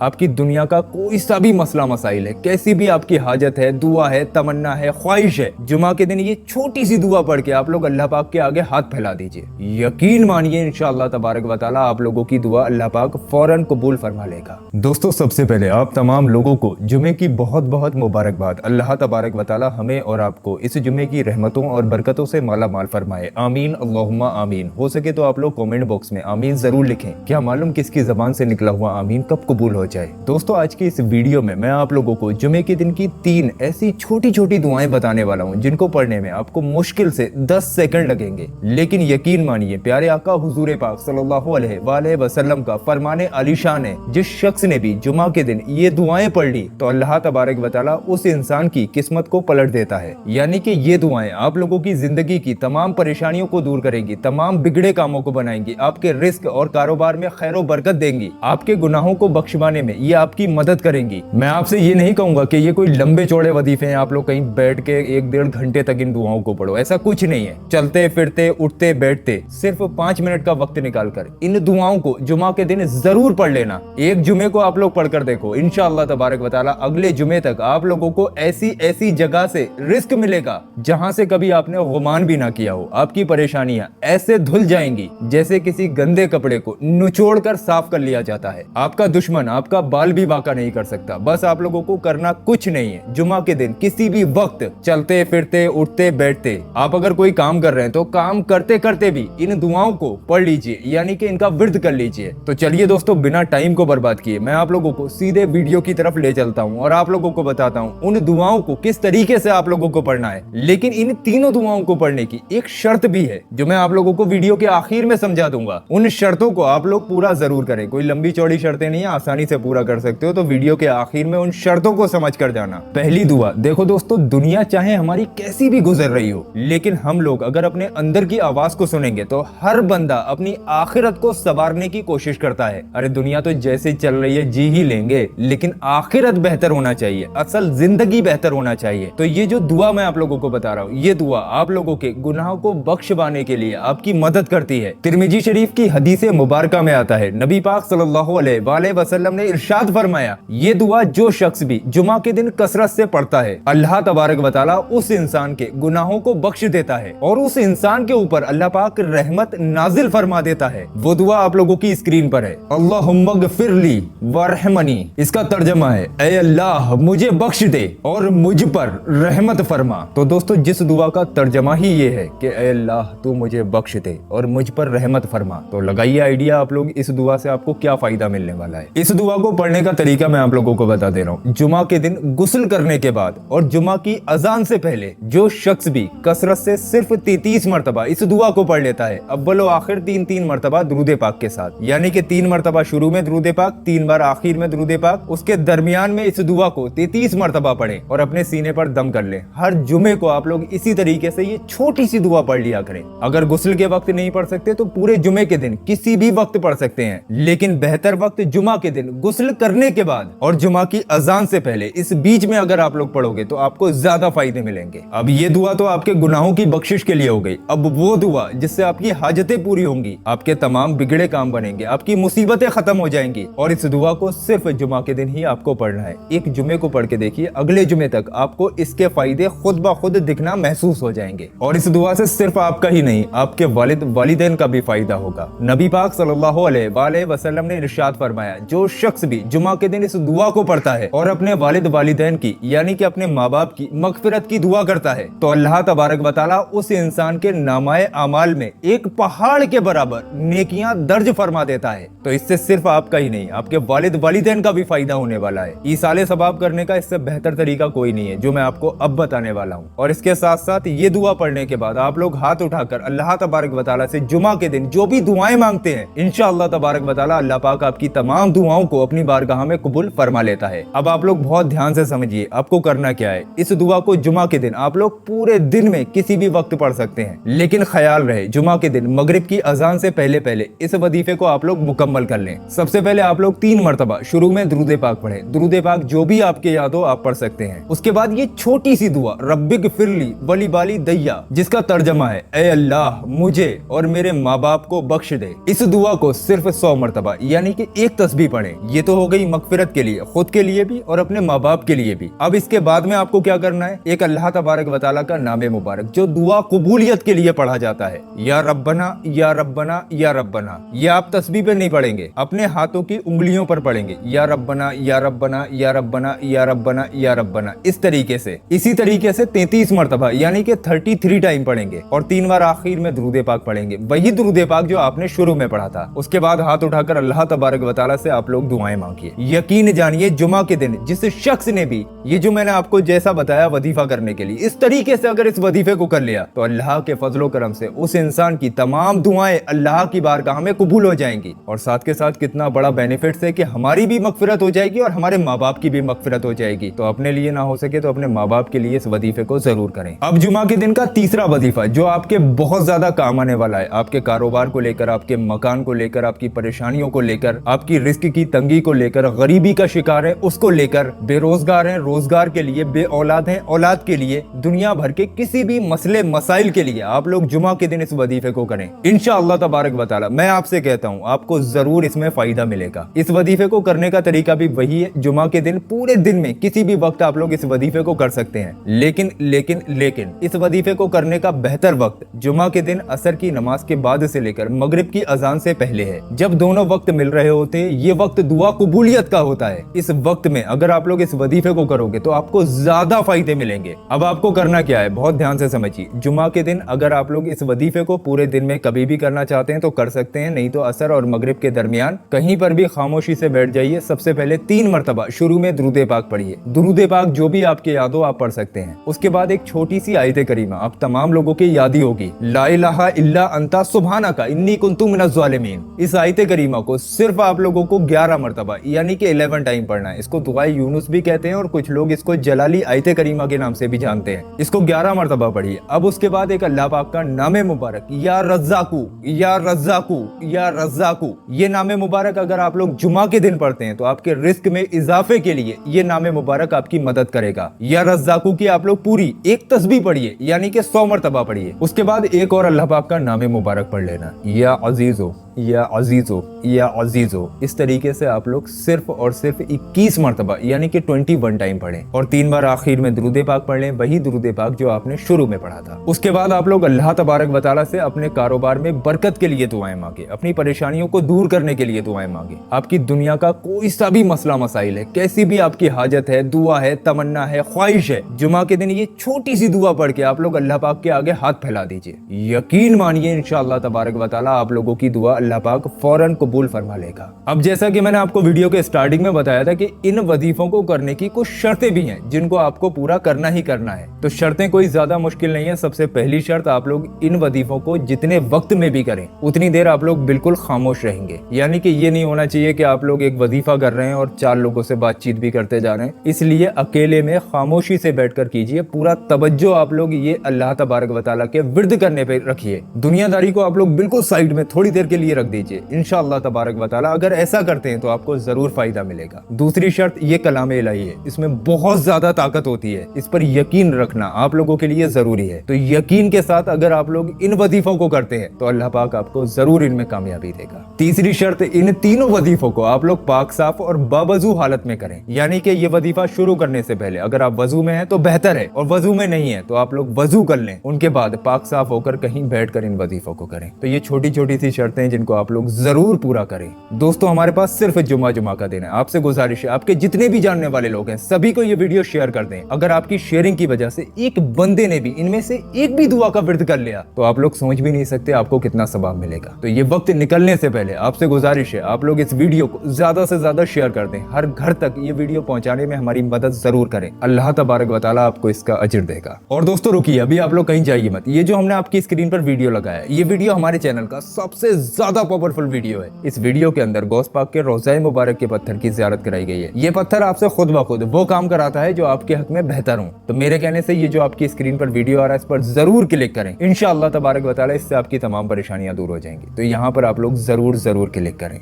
आपकी दुनिया का कोई सा भी मसला मसाइल है, कैसी भी आपकी हाजत है, दुआ है, तमन्ना है, ख्वाहिश है, जुमा के दिन ये छोटी सी दुआ पढ़ के आप लोग अल्लाह पाक के आगे हाथ फैला दीजिए। यकीन मानिए इंशाअल्लाह तबारक व तआला आप लोगों की दुआ अल्लाह पाक फौरन कबूल फरमा लेगा। दोस्तों, सबसे पहले आप तमाम लोगों को जुमे की बहुत बहुत मुबारकबाद। अल्लाह तबारक व तआला हमें और आपको इस जुमे की रहमतों और बरकतों से माला माल फरमाए। आमीन अल्लाहुम्मा आमीन। हो सके तो आप लोग कमेंट बॉक्स में आमीन जरूर लिखें। क्या मालूम किसकी जबान से निकला हुआ आमीन कब कबूल हो जाए। दोस्तों, आज की इस वीडियो में मैं आप लोगों को जुमे के दिन की 3 ऐसी छोटी छोटी दुआएं बताने वाला हूं जिनको पढ़ने में आपको मुश्किल से 10 सेकंड लगेंगे, लेकिन यकीन मानिए प्यारे आका हुजूर पाक सल्लल्लाहु अलैहि वसल्लम का फरमाने आलीशान है, जिस शख्स ने भी जुमा के दिन ये दुआएं पढ़ ली तो अल्लाह तबारक व तआला उस इंसान की किस्मत को पलट देता है। यानी कि ये दुआएं आप लोगों की जिंदगी की तमाम परेशानियों को दूर करेंगी, तमाम बिगड़े कामों को बनाएंगी, आपके रिस्क और कारोबार में खैर बरकत देंगी, आपके गुनाहों को बख्शवाने में ये आपकी मदद करेंगी। मैं आपसे ये नहीं कहूंगा कि ये कोई लंबे चौड़े वजीफे हैं, आप लोग कहीं बैठ के 1-1.5 घंटे तक इन दुआओं को पढ़ो, ऐसा कुछ नहीं है। चलते फिरते उठते बैठते सिर्फ 5 मिनट का वक्त निकालकर इन दुआओं को जुमा के दिन जरूर पढ़ लेना। एक जुमे को आप लोग पढ़कर देखो, इंशाअल्लाह तबारक व तआला अगले जुमे तक आप लोगों को ऐसी ऐसी जगह से रिस्क मिलेगा जहां से कभी आपने गुमान भी ना किया हो। आपकी परेशानियां ऐसे धुल जाएंगी जैसे किसी गंदे कपड़े को निचोड़ कर साफ कर लिया जाता है। आपका दुश्मन आपका बाल भी बांका नहीं कर सकता। बस आप लोगों को करना कुछ नहीं है, जुमा के दिन किसी भी वक्त चलते फिरते उठते बैठते आप अगर कोई काम कर रहे हैं तो काम करते करते भी इन दुआओं को पढ़ लीजिए, यानी कि इनका विर्द कर लीजिए। तो चलिए दोस्तों, बिना टाइम को बर्बाद किए मैं आप लोगों को सीधे वीडियो की तरफ ले चलता हूं और आप लोगों को बताता हूं उन दुआओं को किस तरीके से आप लोगों को पढ़ना है। लेकिन इन तीनों दुआओं को पढ़ने की एक शर्त भी है जो मैं आप लोगों को वीडियो के आखिर में समझा दूंगा। उन शर्तों को आप लोग पूरा जरूर करें। कोई लंबी चौड़ी शर्तें नहीं है, आसानी से पूरा कर सकते हो, तो वीडियो के आखिर में उन शर्तों को समझ कर जाना। पहली दुआ, देखो दोस्तों, दुनिया चाहे हमारी कैसी भी गुजर रही हो, लेकिन हम लोग अगर अपने अंदर की आवाज को सुनेंगे तो हर बंदा अपनी आखिरत को संवारने की कोशिश करता है। अरे दुनिया तो जैसे चल रही है जी ही लेंगे, लेकिन आखिरत बेहतर होना चाहिए, असल जिंदगी बेहतर होना चाहिए। तो ये जो दुआ मैं आप लोगों को बता रहा हूँ, ये दुआ आप लोगों के गुनाहों को बख्शवाने के लिए आपकी मदद करती है। तिरमिजी शरीफ की हदीस मुबारका में आता है, नबी पाक सल्लल्लाहु अलैहि वसल्लम ने इरशाद फरमाया, ये दुआ जो शख्स भी जुमा के दिन कसरत से पढ़ता है, अल्लाह तबारक व तआला उस इंसान के गुनाहों को बख्श देता है और उस इंसान के ऊपर अल्लाह पाक रहमत नाजिल फरमा देता है। वो दुआ आप लोगों की स्क्रीन पर है, अल्लाहुम्मा गफिरली वरहमनी। इसका तर्जमा है, ऐ अल्लाह मुझे बख्श दे और मुझ पर रहमत फरमा। तो दोस्तों, जिस दुआ का तर्जमा ही ये है कि ऐ अल्लाह तू मुझे बख्श दे और मुझ पर रहमत फरमा, तो लगाइए आइडिया आप लोग इस दुआ से आपको क्या फायदा मिलने वाला है। इस दुआ को पढ़ने का तरीका मैं आप लोगों को बता दे रहा हूँ। जुमा के दिन गुस्ल करने के बाद और जुमा की अजान से पहले जो शख्स भी कसरत से सिर्फ 33 मरतबा इस दुआ को पढ़ लेता है, अव्वल आखिर 3-3 मरतबा दुरूद पाक के साथ, यानी कि 3 मरतबा शुरू में दुरूद पाक, 3 बार आखिर में दुरूद पाक, उसके दरमियान में इस दुआ को 33 मरतबा पढ़े और अपने सीने पर दम कर ले। हर जुमे को आप लोग इसी तरीके से ये छोटी सी दुआ पढ़ लिया करें। अगर गुस्ल के वक्त नहीं पढ़ सकते तो पूरे जुमे के दिन किसी भी वक्त पढ़ सकते हैं, लेकिन बेहतर वक्त जुमा के दिन गुस्ल करने के बाद और जुमा की अजान से पहले, इस बीच में अगर आप लोग पढ़ोगे तो आपको ज्यादा फायदे मिलेंगे। अब ये दुआ तो आपके गुनाहों की बख्शिश के लिए हो गई। अब वो दुआ जिससे आपकी हाजतें पूरी होंगी, आपके तमाम बिगड़े काम बनेंगे, आपकी मुसीबतें खत्म हो जाएंगी। और इस दुआ को सिर्फ जुमा के दिन ही आपको पढ़ना है। एक जुमे को पढ़ के देखिए, अगले जुमे तक आपको इसके फायदे खुद ब खुद दिखना महसूस हो जाएंगे। और इस दुआ से सिर्फ आपका ही नहीं, आपके वालिद वालिदैन का भी फायदा होगा। नबी पाक सल्लल्लाहु अलैहि वसल्लम ने इरशाद फरमाया, जो शख्स भी जुमा के दिन इस दुआ को पढ़ता है और अपने वालिद वालिदैन की, यानी कि अपने माँ बाप की मगफिरत की दुआ करता है, तो अल्लाह तबारक व तआला उस इंसान के नामाए अमाल में एक पहाड़ के बराबर नेकियां दर्ज फरमा देता है। तो इससे सिर्फ आपका ही नहीं, आपके वालिद वालिदैन का भी फायदा होने वाला है। ईसाले सवाब करने का इससे बेहतर तरीका कोई नहीं है जो मैं आपको अब बताने वाला हूँ। और इसके साथ साथ ये दुआ पढ़ने के बाद आप लोग हाथ उठाकर अल्लाह तबारक व तआला से जुमा के दिन जो भी दुआएं मांगते हैं, इंशाअल्लाह तबारक व तआला अल्लाह पाक आपकी तमाम दुआओं को अपनी बारगाह में कबूल फरमा लेता है। अब आप लोग बहुत ध्यान से समझिए आपको करना क्या है। इस दुआ को जुमा के दिन आप लोग पूरे दिन में किसी भी वक्त पढ़ सकते हैं, लेकिन ख्याल रहे जुमा के दिन मगरिब की अजान से पहले पहले इस वजीफे को आप लोग मुकम्मल कर लें। सबसे पहले आप लोग 3 मरतबा शुरू में दुरूद पाक पढ़ें। दुरूद पाक जो भी आपके याद हो आप पढ़ सकते हैं। उसके बाद ये छोटी सी दुआ रब्बिग फिरली वली बाली दैया, जिसका तर्जमा है, ऐ अल्लाह मुझे और मेरे माँ बाप को बख्श दे। इस दुआ को सिर्फ 100 मरतबा यानी कि एक तस्बीह पढ़ें, ये तो हो गई मगफिरत के लिए, खुद के लिए भी और अपने माँ बाप के लिए भी। अब इसके बाद में आपको क्या करना है, एक अल्लाह तबारक व तआला का नाम मुबारक जो दुआ कबूलियत के लिए पढ़ा जाता है, या रब्बना या रब्बना या रब्बना। ये आप तस्बीह पे नहीं पढ़ेंगे, अपने हाथों की उंगलियों पर पढ़ेंगे, या रब्बना या रब्बना या रब्बना या रब्बना या रब्बना। इस तरीके से, इसी तरीके से 33 मरतबा यानी कि 33 टाइम पढ़ेंगे और 3 बार आखिर में दुरूद पाक पढ़ेंगे, वही दुरूद पाक जो आपने शुरू में पढ़ा था। उसके बाद हाथ उठाकर अल्लाह तबारक व तआला से आप लोग दुआएं मांगिए। यकीन जानिए जुमा के दिन जिस शख्स ने भी ये जो मैंने आपको जैसा बताया वजीफा करने के लिए, इस तरीके से अगर इस वजीफे को कर लिया तो अल्लाह के फजलो करम से उस इंसान की तमाम दुआएं अल्लाह की बारगाह में कबूल हो जाएंगी। और साथ के साथ कितना बड़ा बेनिफिट है कि हमारी भी मगफिरत हो जाएगी और हमारे माँ बाप की भी मगफिरत हो जाएगी। तो अपने लिए ना हो सके तो अपने माँ बाप के लिए इस वजीफे को जरूर करें। अब जुमा के दिन का तीसरा वजीफा जो आपके बहुत ज्यादा काम आने वाला है, आपके कारोबार को लेकर, आपके मकान को लेकर, आपकी परेशानियों को लेकर, आपकी रिस्क की तंगी को लेकर, गरीबी का शिकार है उसको लेकर, बेरोजगार हैं रोजगार के लिए, बे औलाद हैं औलाद के लिए, दुनिया भर के किसी भी मसले मसाइल के लिए आप लोग जुमा के दिन इस वजीफे को करें। इंशाअल्लाह तबारक व तआला मैं आपसे कहता हूँ आपको जरूर इसमें फायदा मिलेगा। इस वजीफे को करने का तरीका भी वही है, जुमा के दिन पूरे दिन में किसी भी वक्त आप लोग इस वजीफे को कर सकते हैं। लेकिन लेकिन लेकिन इस वजीफे को करने का बेहतर वक्त जुमा के दिन असर की नमाज के बाद से लेकर मगरिब की अजान से पहले है। जब दोनों वक्त मिल रहे होते हैं ये वक्त दुआ कबूलियत का होता है। इस वक्त में अगर आप लोग इस वजीफे को करोगे तो आपको ज्यादा फायदे मिलेंगे। अब आपको करना क्या है, बहुत ध्यान से समझिए। जुमा के दिन अगर आप लोग इस वजीफे को पूरे दिन में कभी भी करना चाहते हैं तो कर सकते हैं, नहीं तो असर और मगरिब के दरमियान कहीं पर भी खामोशी से बैठ जाइए। सबसे पहले 3 मरतबा शुरू में दुरूद पाक पढ़िए। दुरूद पाक जो भी आपके याद हो आप पढ़ सकते हैं। उसके बाद एक छोटी सी आयत करीमा आप तमाम लोगों की याद ही होगी, ला इलाहा इल्ला अंता सुब्हानका इन्नी कुन्तु मिनज़ ज़ालिमीन। इस आयत करीमा को सिर्फ आप लोगों को 11 मरतबा यानी कि 11 टाइम पढ़ना है। इसको दुआए यूनुस भी कहते हैं और कुछ लोग इसको जलाली आयत करीमा के नाम से भी जानते हैं। इसको 11 मरतबा पढ़िए। अब उसके बाद एक अल्लाह पाक का नाम मुबारक या रज़्ज़ाकू या रज़्ज़ाकू या रज़्ज़ाकू, ये नाम मुबारक अगर आप लोग जुमा के दिन पढ़ते हैं तो आपके रिस्क में इजाफे के लिए ये नाम मुबारक आपकी मदद करेगा। या रज़्ज़ाकू की आप लोग पूरी एक तस्बीह पढ़िए यानी कि 100 मरतबा पढ़िए। उसके बाद एक और अल्लाह पाक का नाम मुबारक पढ़ लेना, या अजीज़ो या अजीज़ो या अजीज़ो। इस तरीके से आप लोग सिर्फ और सिर्फ 21 मरतबा यानी कि 21 टाइम पढ़ें और 3 बार आखिर में दुरूद पाक पढ़ लें, वही दुरूद पाक जो आपने शुरू में पढ़ा था। उसके बाद आप लोग अल्लाह तबारक व तआला से अपने कारोबार में बरकत के लिए दुआएं मांगे, अपनी परेशानियों को दूर करने के लिए दुआएं मांगे। आपकी दुनिया का कोई सा भी मसला मसाइल है, कैसी भी आपकी हाजत है, दुआ है, तमन्ना है, ख्वाहिश है, जुमा के दिन ये छोटी सी दुआ पढ़ के आप लोग अल्लाह पाक के आगे हाथ फैला दीजिए। यकीन मानिए इंशाअल्लाह तबारक व तआला आप लोगों की दुआ अल्लाह पाक फौरन कबूल फरमा लेगा। अब जैसा कि मैंने आपको वीडियो के स्टार्टिंग में बताया था कि इन वजीफों को करने की कुछ शर्तें भी हैं जिनको आपको पूरा करना ही करना है। तो शर्तें कोई ज्यादा मुश्किल नहीं है। सबसे पहली शर्त, आप लोग इन वजीफों को जितने वक्त में भी करें उतनी देर आप लोग बिल्कुल खामोश रहेंगे। यानी कि ये नहीं होना चाहिए कि आप लोग एक वजीफा कर रहे हैं और 4 लोगों से बातचीत भी करते जा रहे हैं। इसलिए अकेले में खामोशी से बैठकर कीजिए। पूरा तवज्जो आप लोग ये अल्लाह तबारक व तआला के विर्द करने पे रखिए। दुनियादारी को आप लोग बिल्कुल साइड में थोड़ी देर के लिए रख दीजिए। इंशाअल्लाह तबारक व तआला अगर ऐसा करते हैं तो आपको जरूर फायदा मिलेगा। दूसरी शर्त ये कलाम इलाही है, इसमें बहुत ज्यादा ताकत होती है, इस पर यकीन रखना आप लोगों के लिए जरूरी है। तो यकीन के साथ अगर आप लोग इन वजीफों को करते हैं तो अल्लाह पाक आपको जरूर इनमें कामयाबी देगा। तीसरी शर्त, इन तीनों वजीफों को आप लोग पाक साफ और बावजू हालत में करें। यानी कि ये वजीफा शुरू करने से पहले अगर आप वजू में हैं तो बेहतर है, और वजू में नहीं है तो आप लोग वजू कर लें, उनके बाद पाक साफ होकर कहीं बैठकर इन वजीफों को करें। तो ये छोटी छोटी सी शर्तें हैं जिनको आप लोग जरूर पूरा करें। दोस्तों हमारे पास सिर्फ जुमा का दिन है। आपसे गुजारिश है आपके जितने भी जानने वाले लोग हैं सभी को ये वीडियो शेयर कर दें। अगर आपकी शेयरिंग की वजह से एक बंदे ने भी इनमें से एक भी दुआ का विर्द कर लिया तो आप लोग समझ भी नहीं सकते आपको कितना सवाब मिलेगा। तो ये वक्त निकलने से पहले आपसे गुजारिश है आप लोग इस वीडियो को ज्यादा से ज्यादा शेयर कर दें। हर घर तक ये वीडियो पहुंचाने में हमारी मदद जरूर करें। अल्लाह तबारक व तआला आपको इसका अजर देगा। और दोस्तों रुकिए, अभी आप लोग कहीं जाइए मत। ये जो हमने आपकी स्क्रीन पर वीडियो लगाया ये वीडियो हमारे चैनल का सबसे ज्यादा पावरफुल वीडियो है। इस वीडियो के अंदर गौस पाक के रोज़ा मुबारक के पत्थर की ज़ियारत कराई गई है। ये पत्थर आपसे खुद ब खुद वो काम कराता है जो आपके हक में बेहतर हो। तो मेरे कहने से ये जो आपकी स्क्रीन पर वीडियो आ रहा है इस पर जरूर क्लिक करें। इंशाअल्लाह तबारक व तआला इससे आपकी तमाम परेशानियां दूर हो जाएंगी। तो यहाँ पर आप लोग जरूर क्लिक करें।